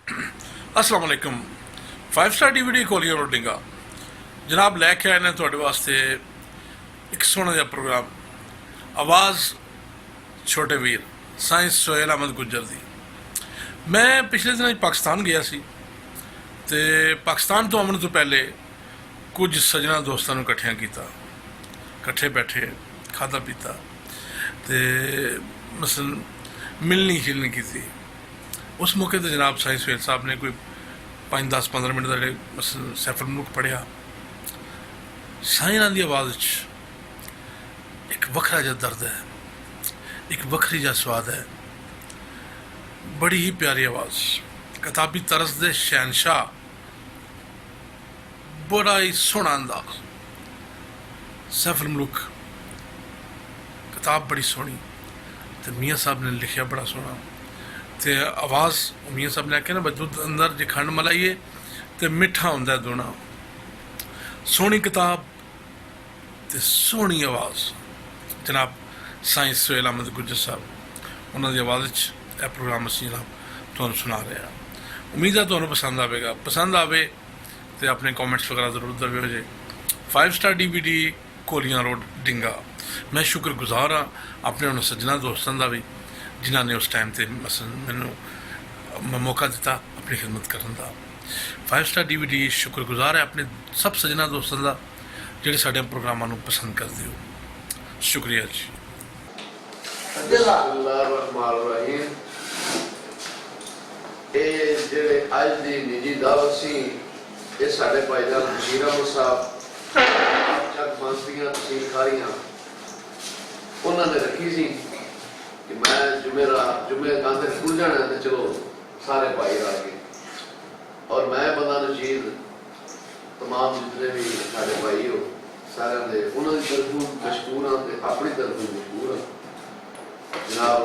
अस्सलाम वालेकुम। 5 star DVD कोलियां रोटिंगा जनाब लैके आए ने तुहाडे वास्ते एक सोहना जिहा प्रोग्राम आवाज़ छोटे वीर साइंस सोहेल अहमद गुज्जर दी। मैं पिछले दिनों पाकिस्तान गया सी ते पाकिस्तान तो आने तो पहले कुछ सजना दोस्तों इकट्ठिया किया, इकट्ठे बैठे खादा पीता ते मसलन मिलनी शिलनी की थी। उस मौके पर जनाब साईं सोहेल साहब ने कोई 5-10-15 मिनट का मसलन सैफर मुल्क पढ़िया। साईं की आवाज़ एक वखरा जिहा दर्द है, एक वखरी जिहा स्वाद है, बड़ी ही प्यारी आवाज़, किताबी तरस दे शहनशाह, बड़ा ही सोहना अंदाज। सैफर मुल्क किताब बड़ी सोहनी तो मियाँ साहब ने लिखिया बड़ा सोहना ते आवाज़ मियाँ साहब ने आख्या ना दुध अंदर जे खंड मलाइए तो मिठा होंदा दोना। सोहनी किताब ते सोहनी आवाज़ जनाब साईं सोहेल अहमद गुज्जर साहब उन्होंने आवाज़ यह प्रोग्राम असीं जनाब तुहानूं सुना रहे हैं। उम्मीद है तुहानूं पसंद आएगा, पसंद आवे तो अपने कॉमेंट्स वगैरह जरूर दवियो जे। 5 स्टार DVD कोलियां रोड डिंगा। मैं शुक्रगुजार हाँ अपने उन्होंने सज्जना दोस्तों का भी जिन्होंने उस टाइम पर मसलन मैनू मौका दिता अपनी खिदमत करने का। 5 स्टार DVD शुक्रगुजार है अपने सब सज्जना दोस्तों का ਜਿਹੜੇ ਸਾਡੇ प्रोग्रामों को पसंद करते हो। शुक्रिया जी। ਜਿਹੜੇ ਅੱਜ ਦੀ ਨਿੱਜੀ ਦਾਵਤ ਸੀ ਇਹ ਸਾਡੇ ਭਾਈਜਾਨ ਬਸ਼ੀਰ ਅਹਿਮਦ ਸਾਹਿਬ ਚੱਕ ਫਾਂਸੀਆਂ ਤਸੀਲ ਖਾਰੀਆਂ ਉਹਨਾਂ ਨੇ ਰੱਖੀ ਸੀ कि मैं जुमे गांधे खुल जाना है तो चलो सारे भाई रल के और मैं बंदा नशीद तमाम जितने भी सारे भाई हो सारे दे उन्होंने तरफों मशहूर हाँ अपनी तरफों मशहूर हाँ। जनाब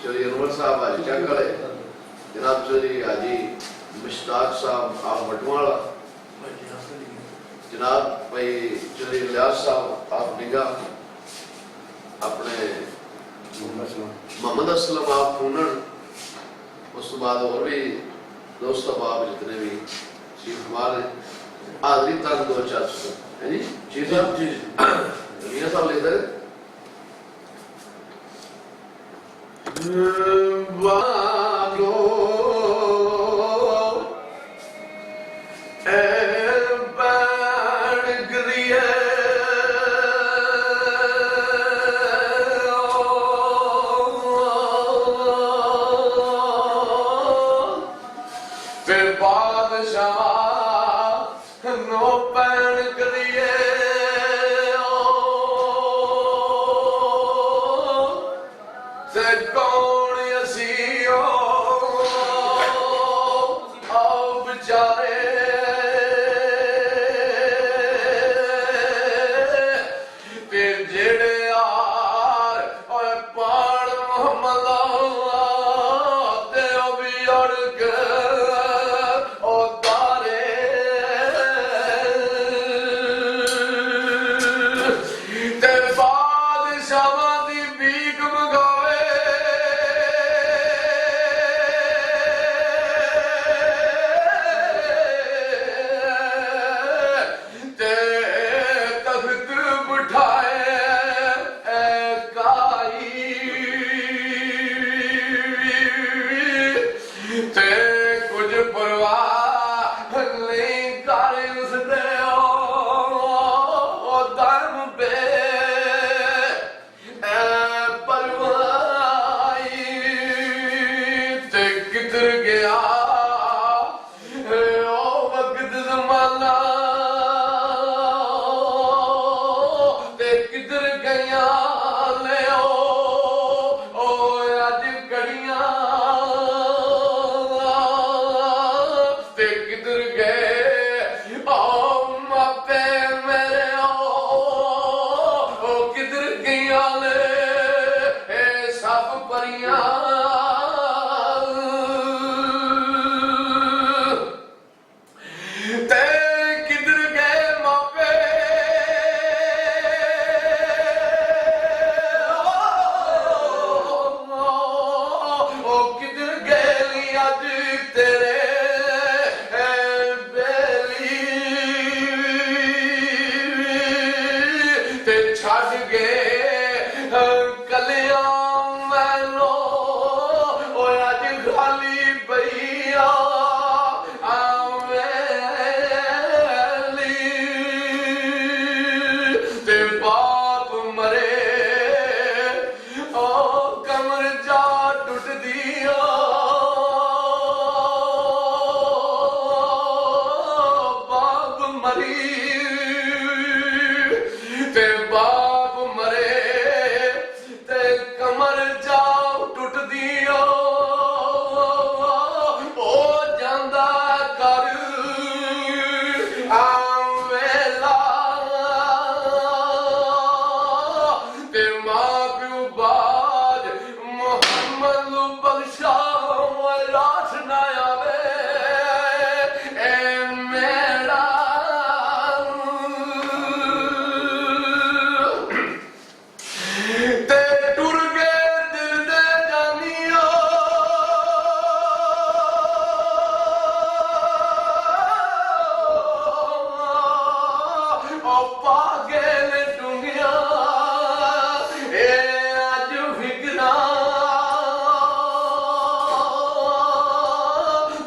चौधरी अनवर साहब हाजी चक वाले, जनाब चौधरी हाजी मुश्ताक साहब आप मटवाला, जनाब भाई चौधरी लियाज साहब आप निगा, अपने मोहम्मद असलम आप फूनन, उस तो बाद और भी दोस्त आप जितने भी चीफ कुमार हैं हाजरी तक 2-4 है जी चीफ साहब जी मीना साहब लेकर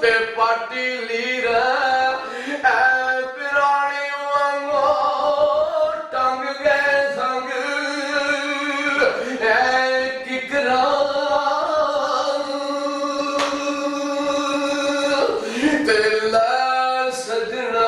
ते पाटी लीर ऐ पिरानी वांगो टंग गए संग ऐ किकरा ते ला सजना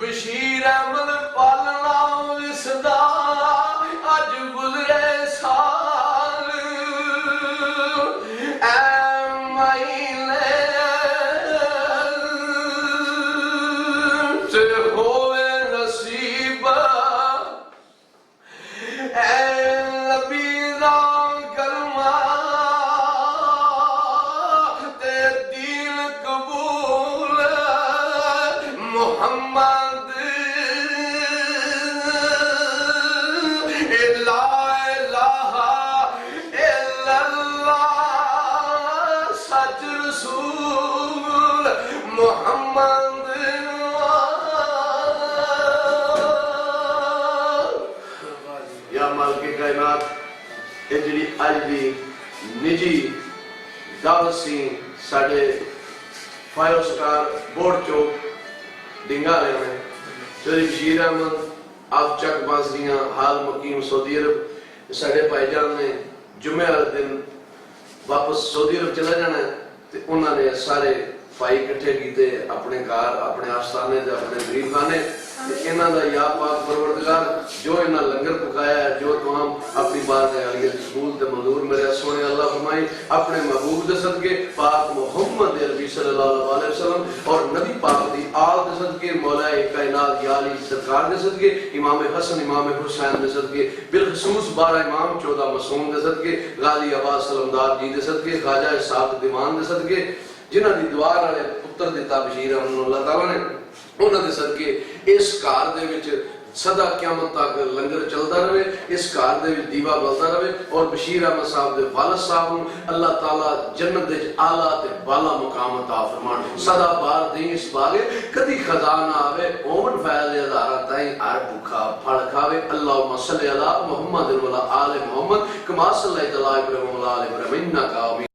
बशीर अहमद पालना विसदा अज गुजरे साल होवे नसीब लबीदा कलमा ते दीन कबूल मोहम्मद जी अज की निजी दावत सी साडे 5 स्टार बोर्ड चौक डिंगाले में चौधरी बशीर अहमद आप चक बांसरियां हाल मुकीम सऊदी अरब साडे भाईजान ने जुमे वाले दिन वापस सऊदी अरब चला जाना ते उन्होंने सारे भाई इकट्ठे किए अपने घर अपने आस्थाने अपने गरीब खाने इन्हां दा या पाक परवरदिगार जो इन्हां लंगर पकाया जो तमाम अपनी बात है अली कबूल ते मंजूर मेरे सोने अल्लाह फरमाई अपने महबूब दे सदके पाक मोहम्मद अरबी सल्लल्लाहु अलैहि वसल्लम और नबी पाक दी आल दे सदके मौलाए कायनात या अली सरकार दे सदके इमाम हसन इमाम हुसैन दे सदके बिलखसूस 12 इमाम 14 मासूम दे सदके गाजी अब्बास सलमदार जी दे सदके ख्वाजा साहब दीवान दे सदके जिन्हां दी दुआ नाले पुत्र दिता बशीर अहमद अल्लाह ताला ने उन्हां दे सदके इस घर दे विच सदा क़यामत तक लंगर चलता रहे इस घर दे विच दीवा बलता रहे और बशीर अहमद साहब दे वालिद साहब नूं अल्लाह ताला जन्नत दे आला ते बाला मुकाम अता फरमान सदा बार दी इस बागे कदी खजा ना आवे ओमन फैल हज़ारा ताई हर भूखा फल खावे अल्लाहुम्मा सल्ली अला मुहम्मद व अला आले मुहम्मद कमा सल्लैता अला इब्राहीम व अला आले इब्राहीम इन्नका